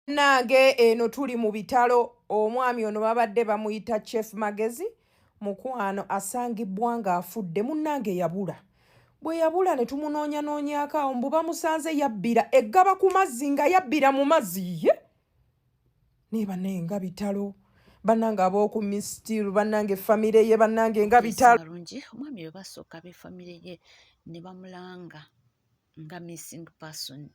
Nange eno tuli mu bitalo omwami ono babadde bamuyita Chef Magezi mukwano asangibwa ng'afudde munnange yabula bwe yabula ne tumunoonyanoonya awo mbu bamusanze yabbira eggaba ku mazzi nga yabbira mu mazzi ye ne banne nga bitalo bannange ab'oku mistiru bannange famire ye bannange nga bitalo balungi omwami we basooka be famire ye ne bamulanga nga missing person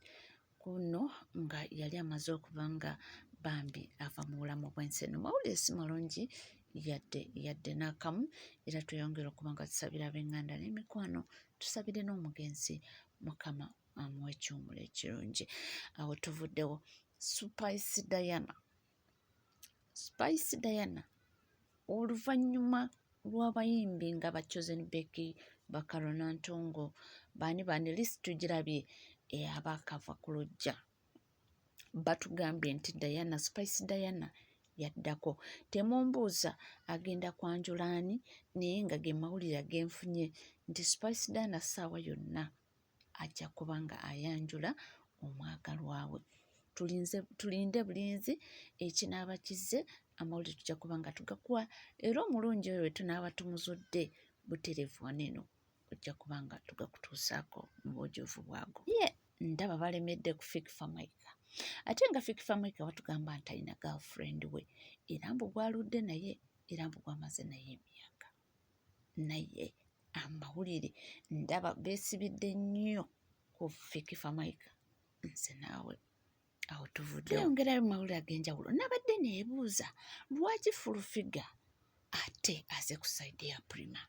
kuno nga yali amaze okuba nga bambi ava mu bulamu bw'ensi eno mawulire si malungi yadde n'akamu era tweyongera okuba nga tusabira ab'eŋŋanda n'emikwano tusabire n'omugenzi mukama amuwa ekiwumulo ekirungi awo tuvuddewo Spice Diana oluvannyuma lw'abayimbi nga ba Chosen Becky Bakaro Nantongo baani lisi tugirabye abakava ku lujja batugambye nti Spice Diana yaddako temumbuuza agenda kwanjula ani naye nga ge mawulire agenfunye nti Spice Diana ssaawa yonna ajja kuba nga ayanjula omwagalwa we tulinde bulinzi ekinaaba kizze amawulire tujja kuba nga tugakuwa era omulungi oyo we tunaaba tumuzudde buterevu waneno ojja kuba nga tugakutuusaako mu bwojovu bwago ndaba balemedde ku Fikifa Mike ate nga Fikifa Mike batugamba nti alina girlfriend we era mbu gwaludde naye era mbu gwamaze naye emyaka naye amawulire ndaba beesibidde nnyo ku Fikifa Mike nze naawe awo tuvudde yongerayo mu mawulire ag'enjawulo nabadde neebuuza lwaki Fullfigure ate aze ku sayidi ya Prima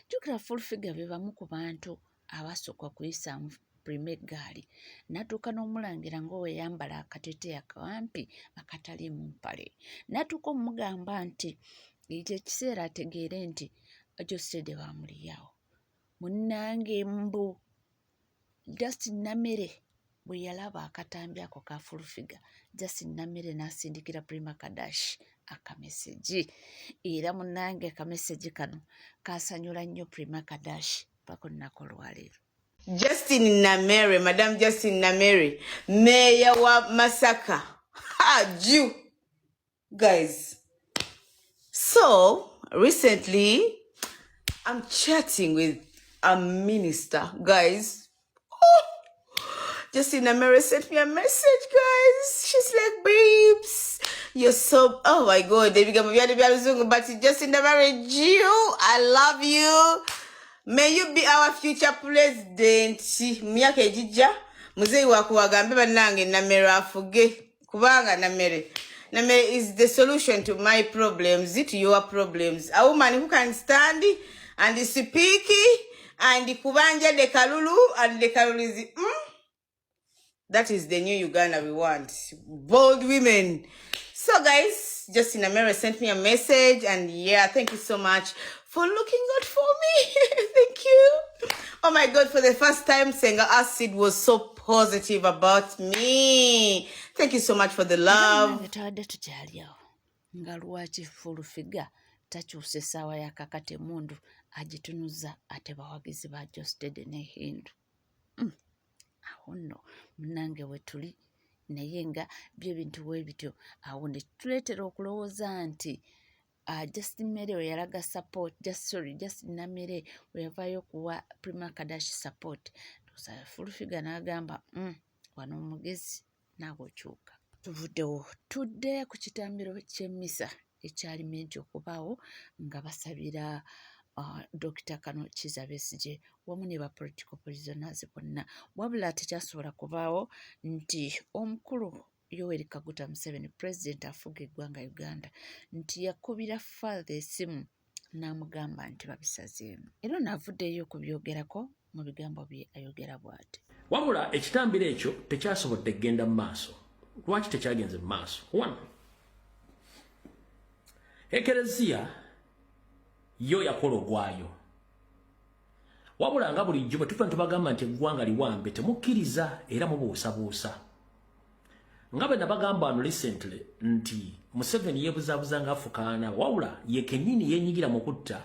jjukira Fullfigure be bamu ku bantu abasooka kuyisaamu Prima eggaali natuuka n'omulangira ng'oweyambala akateeteeyi akawampi akataliimu mpale natuuka omugamba nti ekyo ekiseera ategeere nti Jostede baamuliyawo munnange mbu Justin Namere bwe yalaba akatambi ako ka Fullfigure Justin Namere n'asindikira Prima Kadash akameseji era munnange akameseji kano kasanyula nnyo Prima Kadash pako nnako olwaleero Justin Namere, Madam Justin Namere, Mayor wa Masaka. Ju. Guys. So, recently, I'm chatting with a minister, guys. Oh, Justin Namere sent me a message, guys. She's like, babes, you're so, oh my God, but Justin Namere, Ju, I love you. May you be our future president. Myaka ejija muzeyi wakuwagambe bannange Namere afuge kubanga Namere is the solution to my problems, to your problems. A woman who can stand and speak and kubanja de kalulu and the kalulu is that is the new Uganda we want. Bold women. So guys, Justin Namere sent me a message and yeah, thank you so much for looking out for me. Thank you. Oh my God, for the first time, Senga Acid was so positive about me. Thank you so much for the love. Nga lwaki Fullfigure takyusa essaawa ya kakate mundu agitunuza ate bawagizi ba Jostede ne Hindu. Awo nno munnange we tuli naye nga byo bintu we bityo awo ne tuleetera okulowooza nti Justin Namere we yalaga support Justin Namere we yavaayo okuwa Prima Kadash support Fullfigure n'agamba wano omugezi naawe okyuka tuvuddewo tudde ku kitambiro ky'emmisa ekyali mingi okubaawo nga basabira Dr. Kano Kizza Besigye wamu ne ba political prisoners bonna wabula tekyasobola kubaawo nti omukulu Yoweri Kaguta Museveni president afuga eggwanga Uganda nti yakubira father esimu n'amugamba nti babisazeemu era n'avuddeyo okubyogerako mu bigambo bye ayogera bw'ati wabula ekitambiro ekyo tekyasobodde kgenda mu maaso lwaki tekyagenze mu maaso one ekereziya yo yakola ogwayo wabula nga bulijjo bwe tuva tubagamba nti eggwanga liwambe temukkiriza era mubuusabuusa nga bwe nabagamba wano recently nti Museveni yeebuzaabuza ng'afukaana wabula ye kennyini yeenyigira mu kutta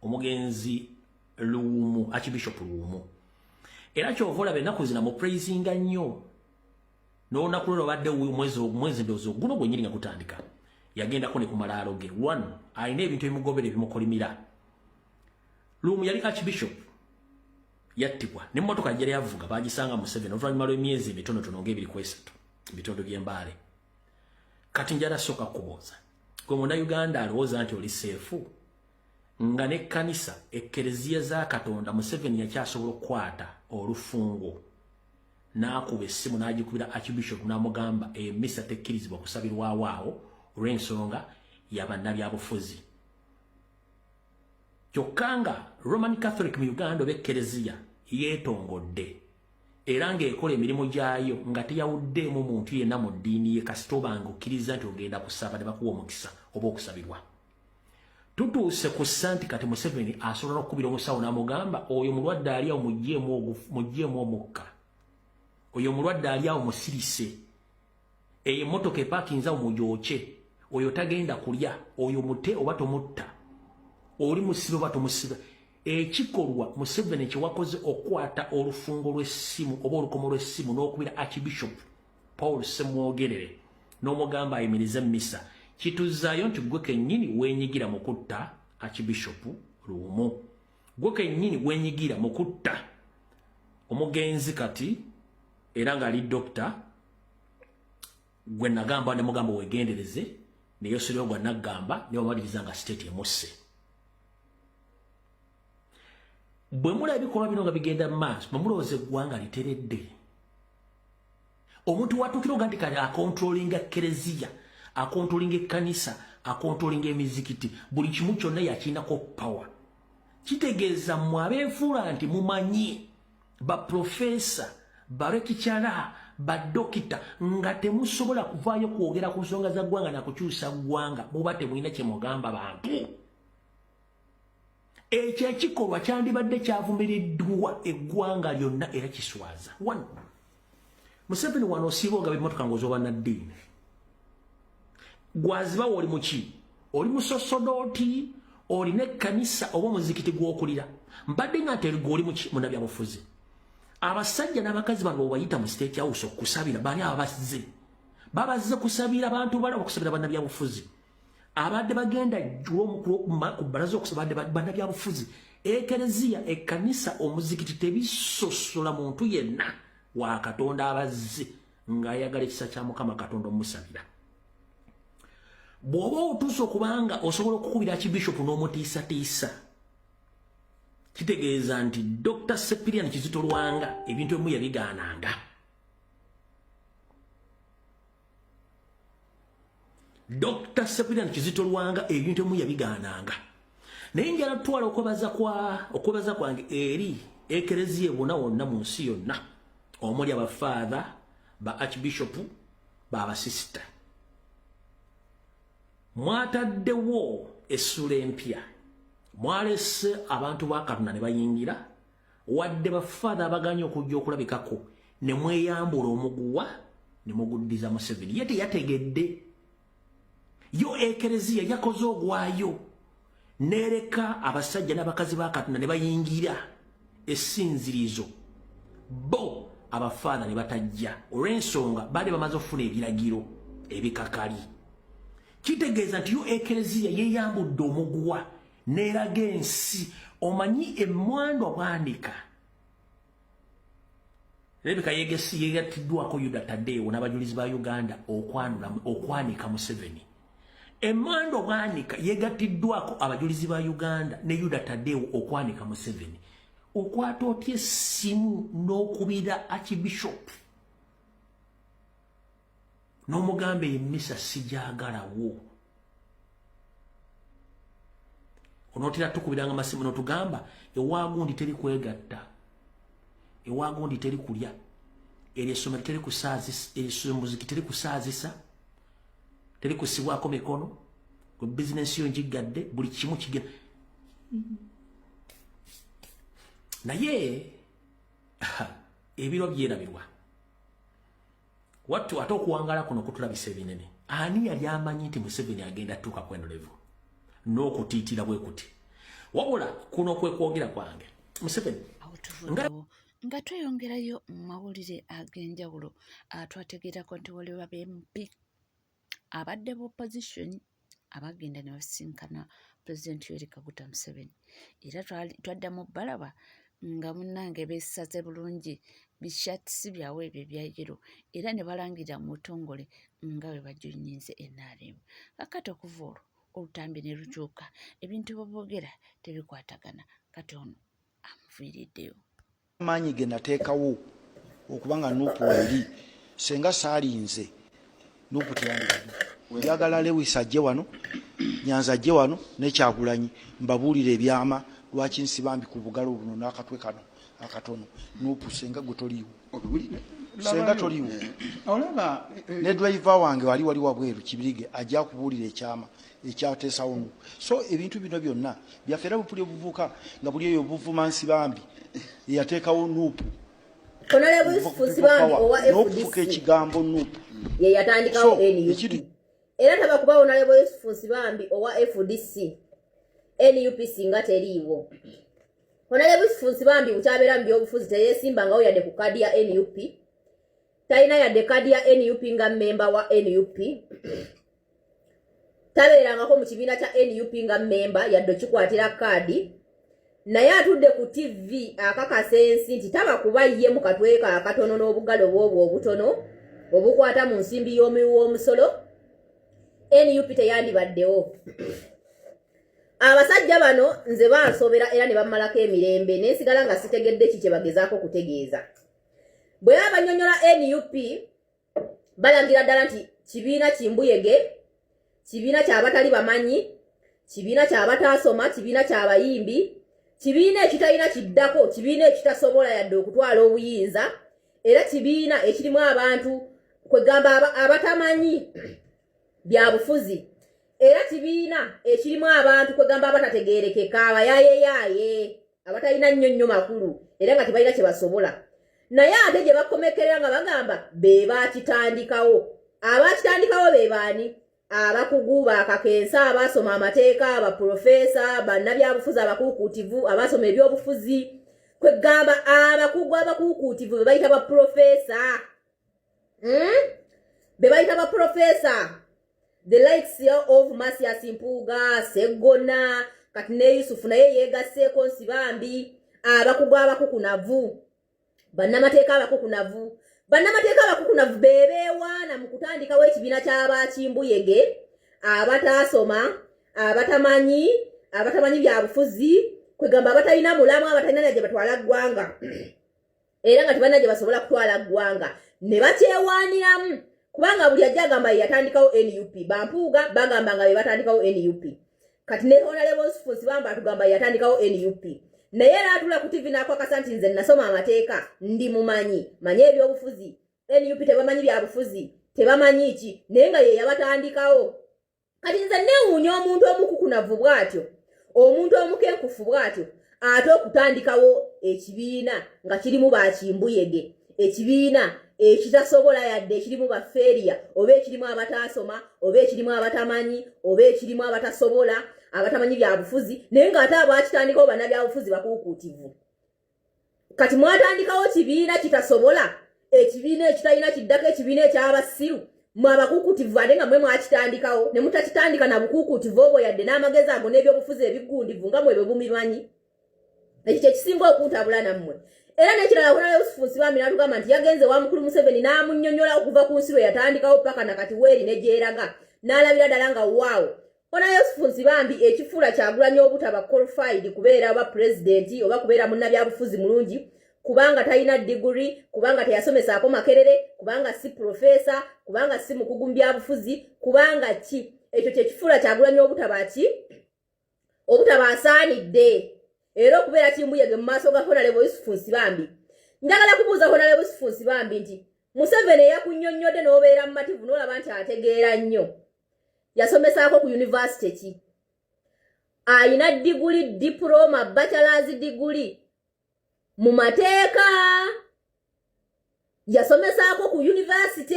omugenzi Luwumu Archbishop Luwumu era kyova olaba ennaku zino mu praisinga nnyo Nona kulolo badde mwezi ndozo guno gwe nyiringa kutandika. Yagenda ko ne kumalaalo ge. 1 ayina ebintu ebimugobere bimukolimira. Lumu yali Archbishop yattibwa ne mmotoka yali yavuga bagisanga mu 7 oluvannyuma lw'emyezi mitonotono ng'ebiri ku 3 bitondo by'embaale. Kati njala soka kubuuza gwe Munnayuganda alowooza nti oli seefu nga n'ekkanisa ekkereziya za Katonda Museveni yakyasobola okukwata olufungo n'akuba essimu n'agikubira Archbishop n'amugamba emisa tekkirizibwa kusabirwawo awo olw'ensonga y'abannabyabufuzi. Kyokka nga Roman Catholic mu Uganda ob'ekkereziya yeetongodde era ng'ekola emirimu gyayo nga teyawuddeemu muntu yenna mu ddiini ye kasita obanga okkiriza nti ogenda kusaba ne bakuwa omukisa oba okusabirwa. Tutuuse ku nti kati Museveni asobola okukubira omusawo n'amugamba oyo mulwadde ali awo muggyemu omukka, oyo mulwadde ali awo musirise, eyo emmotoka epaakinze awo mugyokye, oyo tagenda kulya, oyo mute oba tomutta, oli musibe oba tomusibe. Ekikolwa Museveni kyewakoze okukwata olufungo lw'essimu oba olukomo lw'essimu n'okubira Archbishop Paul Ssemwogerere n'omugamba ayimirize mmisa kituzaayo nti gwe kennyini weenyigira mu kutta Archbishop Lumu, gwe kennyini weenyigira mu kutta omugenzi kati era ng'ali dokita gwe nagamba ne mugamba weegendereze naye osiriwo gwe naggamba ne bamaliriza nga state emusse. Bwe mulaba ebikolwa bino nga bigenda mu maaso mumulowooza eggwanga literedde. Omuntu watuukira nga nti kale akontrolinga Kereziya, akontrolinga ekkanisa, akontrolinga emizikiti, buli kimu kyonna yakiinako power. Kitegeeza mmwe abeefuula nti mumanyi baprofesa, barekicara, badokita nga temusobola kuvaayo kwogera ku nsonga za ggwanga na kukyusa ggwanga muba temulina kye mugamba bantu. Ekyo ekikolwa kyandibadde kyavumiriddwa eggwanga lyonna era kiswaza. 1 Museveni wano osiiba ogaba emmotoka ng'ozoba naddiini. Gwaziba oli muki? Oli musosodooti, olina ekkanisa oba omuzikiti gw'okulira. Mbadde nga nti oli muki munnabyabufuzi. Abasajja n'abakazi bano bayita mu State House okusabira baani ababazze. Babazze kusabira abantu bala okusabira bannabyabufuzi. Abadde bagenda ku bbalaza okusaba bannabyabufuzi. Ekereziya, ekkanisa, omuzikiti tebisosola muntu yenna wa Katonda abazze ng'ayagala ekisa kya Mukama Katonda omusabira. Bw'oba otuuse okubanga osobola okukubira Archbishop n'omutiisatiisa, kitegeeza nti Dr. Cyprian Kizito Lwanga ebintu ebimu yabigaananga. Dr. Cyprian Kizito Lwanga ebintu ebimu yabigaananga. Naye njala tutwala okwebaza kwange eri ekereziya ebona wonna mu nsi yonna omuli abafaatha, ba Archbishop, baabasisita. Mwataddewo essula empya. Mwalese abantu ba Katonda ne bayingira, wadde bafaatha abaganye okujja okulabikako ne mweyambula omuguwa ne muguddiza Museveni. Ye teyategedde. Yo ekereziya yakoze ogwayo nereka abasajja n'abakazi ba Katonda ne bayingira essinzirizo. Bo abafaatha ne batajja olw'ensonga baali bamaze okufuna ebiragiro ebikakali. Kitegeeza nti yo ekereziya yeeyambudde omuguwa n'eraga ensi. Omanyi emmwandu obwanika Rebeka yeegatiddwako Yuda Taddeewo n'abajulizi ba Uganda okwanika Museveni. Emmwandu obwanika yeegatiddwako abajulizi ba Uganda ne Yuda Taddeewo okwanika Museveni. Okwata otya essimu n'okubira Archbishop n'omugamba emmisa sigyagalawo. Onootera tukubiranga amasimu n'otugamba ewaagundi teri kwegatta, ewaagundi teri kulya, eryo essomero teri kusaazisa, eryo muziki teri kusaazisa, teri kusibwako mikono, ku bizinensi yo njigadde, buli kimu kigenda. Naye ebiro byerabirwa. Wattu ate okuwangala kuno kutulabisa ebinene. Ani yali amanyi nti Museveni agenda tuuka kweno level n'okutiitira bwe kuti? Wabula kuno kwe kwogera kwange Museveni nga tweyongerayo mu mawulire ag'enjawulo twategeerako nti waliwo ab'empi abadde b'opposition abagenda ne basisinkana Pulezidenti Yoweri Kaguta Museveni era twaddamu balaba nga munnange beesaze bulungi bishatisi byabwe ebyo ebyayero era ne balangira mu butongole nga bwe bajunyize NRM. Kakati okuva olwo olutambi ne lukyuka ebintu boogera tebikwatagana kati ono amuviiriddeyo. Amaanyi ge nateekawo okuba nga Nuupu eri senga saalinze Nuupu teyandibadde. Njagala Lewis ajje wano, Nyanza ajje wano ne Kyagulanyi mbabuulire ebyama lwaki nsibambi ku bugalo buno n'akatwe kano akatono. Nuupu senga gwe toliiwo. Senga toliiwo. Olaba ne driver wange wali wabweru Kibirige ajja kubuulira ekyama ekyateesawo Nuupu. So ebintu bino byonna byafera bupuli obuvuka nga buli eyo buvuma nsibambi yateekawo Nuupu. Honorable Fusibambi owa n'okufuka ekigambo Nuupu ye yatandikawo NUP. Era taba kuba Honorable Fusibambi owa FDC NUP singa teriiwo. Honorable Fusibambi bukyabeera mu byobufuzi teyeesimbangawo yadde ku kadi ya NUP. Talina yadde kadi ya NUP nga memba wa NUP. Tabeerangako mu kibiina kya NUP nga memba yadde okikwatira kadi. Naye atudde ku TV akakasa ensi nti taba kuba ye mu katweka akatono n'obugalo bwobwo obutono obukwata mu nsimbi y'omuwi w'omusolo. NUP teyandibaddewo. Abasajja bano nze bansobera era ne bammalako emirembe n'ensigala nga sitegedde ki kye bagezaako kutegeeza. Bwe abanyonyola NUP balagira ddala nti kibiina kimbuyege, kibiina ky'abatali bamanyi, kibiina ky'abataasoma, kibiina ky'abayimbi, kibiina ekitalina kiddako, kibiina ekitasobola yadde okutwala obuyinza, era kibiina ekirimu abantu kwegamba abatamanyi bya bufuzi, era kibiina ekirimu abantu kwegamba abatategeerekeka abayaayeeyaaye abatalina nnyo makulu era nga tebalina kye basobola. Naye ate gye bakomekerera nga bagamba be baakitandikawo. Abaakitandikawo be baani? Abakugu bakakensa abasoma amateeka, abaprofesa, bannabyabufuzi abakuukuutivu, abasoma ebyobufuzi. Kwegamba abakugu abakuukuutivu be bayita baprofesa. Be bayita baprofesa. The likes of Masias Mpuuga, Segona, kati ne Yusufu naye yeegasseeko Nsibambi, abakugu abakukunavu, bannamateeka abakukunavu. Bannamateeka abakukunavu beebeewaana mu kutandikawo ekibiina ky'abakimbuyege, abataasoma, abatamanyi bya bufuzi, kwegamba abatalina mulamu, abatalina gye batwala ggwanga. Era nga tebalina gye basobola kutwala ggwanga. Ne bakyewaaniramu. Kubanga buli ajja agamba yatandikawo NUP. Bampuuga bagamba nga be batandikawo NUP. Kati ne Honorable Fusibambi atugamba yatandikawo NUP. Naye era atula ku TV n'akwakasa nti nze nasoma amateeka ndi mumanyi, manyi ebyobufuzi. NUP tebamanyi bya bufuzi, tebamanyi ki, naye nga ye yabatandikawo. Kati nze neewuunya omuntu omukukunavu bw'atyo, omuntu omukenkufu bw'atyo, ate okutandikawo ekibiina nga kirimu bakimbuyege, ekibiina ekitasobola yadde ekirimu bafeeriya, oba ekirimu abataasoma, oba ekirimu abatamanyi, oba ekirimu abatasobola, abatamanyi bya bufuzi, naye ng'ate abaakitandikawo bannabyabufuzi bakuukuutivu. Kati mwatandikawo kibiina kitasobola, ekibiina ekitalina kiddako, ekibiina eky'abasiru, mwe abakuukuutivu ate nga mwe mwakitandikawo, ne mutakitandika na bukuukuutivu obwo yadde n'amagezi ago n'ebyobufuzi ebigundivu nga mwe bwe bumimanyi. Ekyo kye kisinga okuntabula nammwe. Era n'ekirala Honorable Fusibambi n'atugamba nti yagenze wa mukulu Museveni n'amunnyonnyola okuva ku nsi lwe yatandikawo paka na kati weeri ne gyeraga, n'alabira ddala nga waawo. Honorable Fusibambi ekifuula Kyagulanyi obutaba qualified kubeera aba pulezidenti oba kubeera munnabyabufuzi mulungi, kubanga talina diguri, kubanga teyasomesaako Makerere, kubanga si profesa, kubanga si mukugu mu byabufuzi, kubanga ki? Ekyo kye kifuula Kyagulanyi obutaba ki? Obutaba asaanidde. Era okubeera kimbuyege mu maaso ga Honorable Fusibambi. Njagala kubuuza Honorable Fusibambi nti Museveni eyakunnyonnyodde n'obeera mumativu n'olaba nti ategeera nnyo. Yasomesaako ku university ki? Ayina diguli, diploma, bachelor's diguli mu mateeka. Yasomesaako ku university.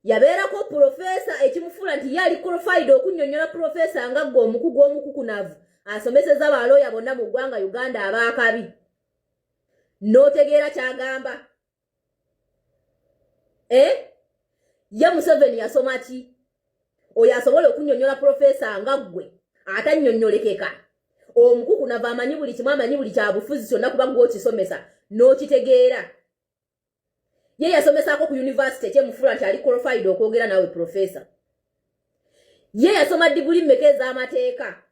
Yabeerako profesa ekimufuula nti yali qualified okunnyonnyola profesa nga gwe omukugu omukukunavu. Asomeseza balooya bonna mu ggwanga Uganda abaakabi. n'otegeera kyagamba. Ye Museveni yasoma ki? Oyo asobola okunnyonnyola Profesa nga ggwe atannyonnyolekeka. Omukuku nava amanyi buli kimu, amanyi buli kyabufuzi kyonna kuba gw'okisomesa n'okitegeera. Ye yasomesaako ku university ekyemufuula nti ali qualified okwogera nawe Profesa. Ye yasoma diguli mmeka ez'amateeka.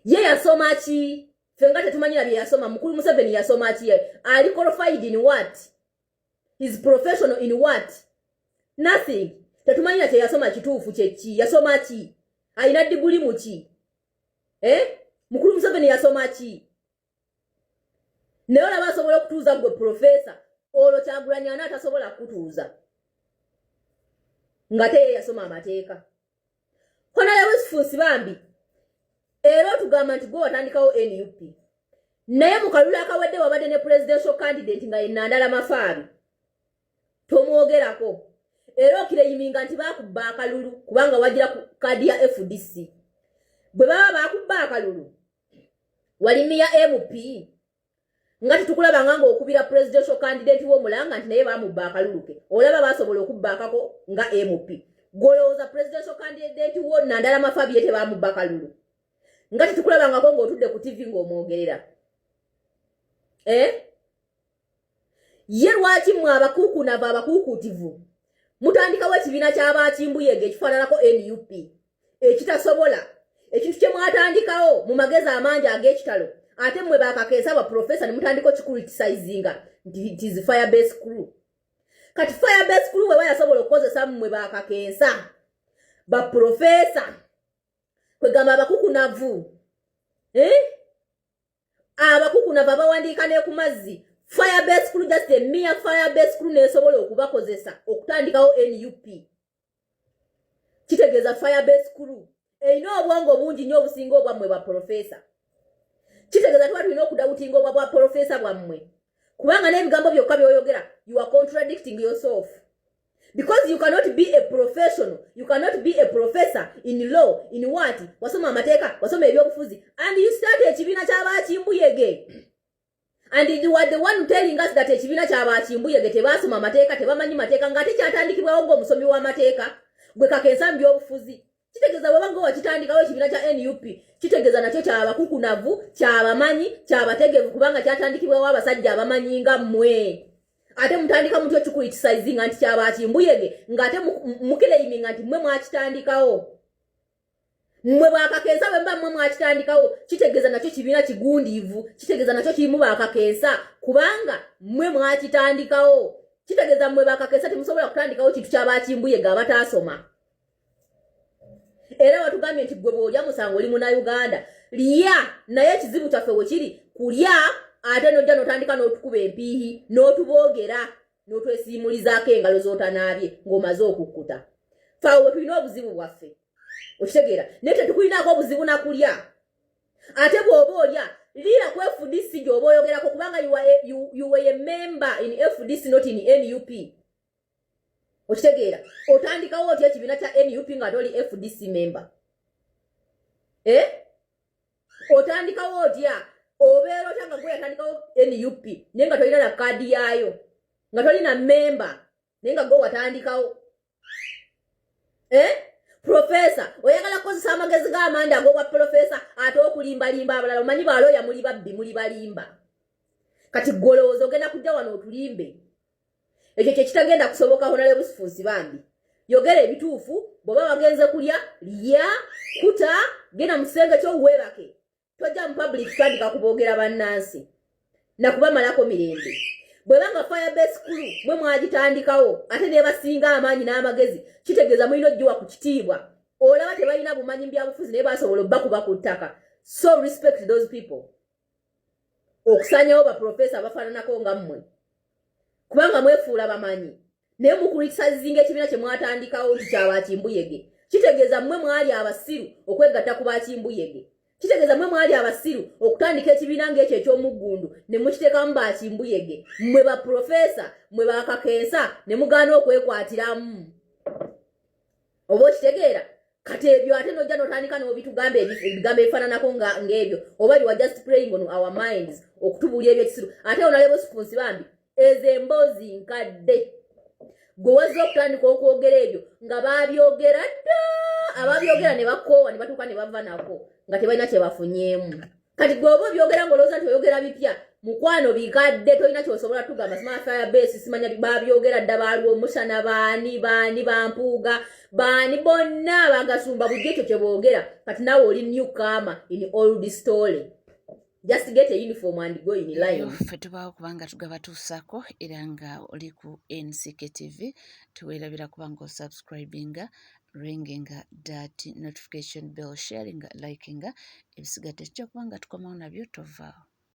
Ye yasoma ki? Ffe nga tetumanyira bye yasoma. Mukulu Museveni yasoma ki? Ali qualified in what? Is professional in what? Nothing. Tetumanyira kye yasoma kituufu kye ki? Yasoma ki? Alina diguli mu ki? Mukulu Museveni yasoma ki? Naye olaba asobola okutuuza gwe Profesa. Olwo Kyagulanyi ani atasobola kutuuza nga te yasoma amateeka. Honorable Sifusi Bambi era otugamba nti gwe watandikawo NUP, naye mu kalulu akawedde wabadde ne presidential candidate nga ye Nandala Mafaabi tomwogerako, era okireyiminga nti baakubba akalulu kubanga wagira ku kadi ya FDC. Bwe baba baakubba akalulu walimi ya MP nga tukulaba nga okubira presidential candidate w'omulanga nti naye baamubba akalulu ke, olaba basobola okubba akako nga MP. Golowooza presidential candidate wo Nandala Mafaabi ye tebaamubba akalulu nga tukulaba nga ng'otudde ku TV ng'omwogerera. Ye lwaki mwe abakuuku nava abakuukutivu mutandikawo ekibiina ky'abakimbuyege ekifaananako NUP ekitasobola ekintu kye mwatandikawo mu magezi amangi ag'ekitalo, ate mwe bakakeesa ba Profesa ne mutandika okikuritisizinga nti it is fire base crew. Kati fire base crew bwe bayasobola okukozesa mwe bakakeesa ba Profesa kwegamba abakukunavu abakukunavu abawandiika ne ku mazzi. Fire base crew, just a mere fire base crew nesobola okubakozesa okutandikawo NUP. Kitegeeza fire base crew erina obwongo bungi nnyo obusinga obwammwe bwa Profesa. Kitegeeza tuba tulina okudawutinga obwa bwa Profesa bwammwe kubanga n'ebigambo byokka by'oyogera you are contradicting yourself. Because you cannot be a professional, you cannot be a professor in law, in what? Wasoma amateeka, wasoma ebyobufuzi, and you start ekibiina ky'abakimbuyege. And you are the one telling us that ekibiina ky'abakimbuyege tebaasoma amateeka, tebamanyi mateeka, ng'ate kyatandikibwawo ng'omusomi w'amateeka, gwe kakensa mu byobufuzi. Kitegeeza bw'oba nga wakitandikawo ekibiina kya NUP, kitegeeza nakyo ky'abakukunavu, ky'abamanyi, ky'abategevu kubanga kyatandikibwawo abasajja abamanyi nga mmwe. Ate mutandika mutyo kikuritisizinga nti ky'abakimbuyege ng'ate mukireyiminga nti mmwe mwakitandikawo. Mmwe bakakensa bwe mba mmwe mwakitandikawo, kitegeeza nakyo kibiina kigundiivu, kitegeeza nakyo kirimu bakakensa kubanga mmwe mwakitandikawo. Kitegeeza mmwe bakakensa temusobola kutandikawo kintu ky'abakimbuyege abataasoma. Era watugambye nti gwe bw'olya musango oli Munnayuganda, lya naye ekizibu kyaffe we kiri kulya ate nojja n'otandika n'otukuba empiihi n'otuboogera n'otwesiimulizaako engalo z'otanaabye ng'omaze okukkuta. Faawe bwe tulina obuzibu bwaffe okitegeera, naye tetukulinaako obuzibu na kulya. Ate bw'oba olya liira ku FDC gy'oba oyogerako kubanga you were a member in FDC not in NUP. Okitegeera otandikawo otya ekibiina kya NUP nga toli FDC member. Otandikawo otya obeera otya nga gwe yatandikawo NUP naye nga tolina na kaadi yaayo, nga tolina member naye nga gwe watandikawo. Profesa oyagala kukozesa amagezi g'amanda ag'obwa Profesa ate okulimbalimba abalala, omanyi balooya muli babbi muli balimba. Kati golowooza ogenda kujja wano otulimbe. Ekyo kye kitagenda kusoboka. Honorable Sifusi Bambi yogera ebituufu, bw'oba wagenze kulya lya kuta genda mu kisenge ky'oweebake, tojja mu public tandika kuboogera bannansi na kubamalako mirembe. Bwebanga fire base crew mwe mwagitandikawo ate ne basinga amaanyi n'amagezi, kitegeeza mulina ojjiwa ku kitiibwa. Olaba tebalina bumanyi mu byabufuzi naye basobola obbakuba ku ttaka. So respect those people. Okusanyawo ba Profesa bafaananako nga mmwe kubanga mwefuula bamanyi naye mukulitisazinga ekibiina kye mwatandikawo nti ky'abakimbuyege. Kitegeeza mmwe mwali abasiru okwegatta ku bakimbuyege. Kitegeeza mmwe mwali abasiru okutandika ekibiina ng'ekyo eky'omuggundu ne mukiteekamu bakimbuyege. Mmwe ba Profesa, mmwe bakakensa ne mugaana okwekwatiramu. Oba okitegeera kati ebyo ate nojja notandika n'obitugamba ebigambo ebifaananako ng'ebyo oba you are just playing on our minds okutubuulya ebyo ekisiru ate onalebo sipunsi bambi ezo emboozi nkadde gwe wazza okutandika okwogera ebyo nga baabyogera dda ababyogera ne bakoowa ne batuuka ne bava nako nga tebalina kye bafunyeemu kati gwe oba obyogera ng'olowooza nti oyogera bipya mukwano bikadde tolina kyosobola tugamba smart fire base simanya babyogera dda baaliwo omusana baani bampuuga baani bonna bagasumba bujja ekyo kye boogera kati naawe oli newcomer in old story just get a uniform and go in line ffe tubaawo kubanga tugabatuusako era nga oli ku NCK TV tuweerabira kubanga osubscribinga ringinga that notification bell sharinga likinga ebisigadde kijja kubanga tukomawo nabyo tovaawo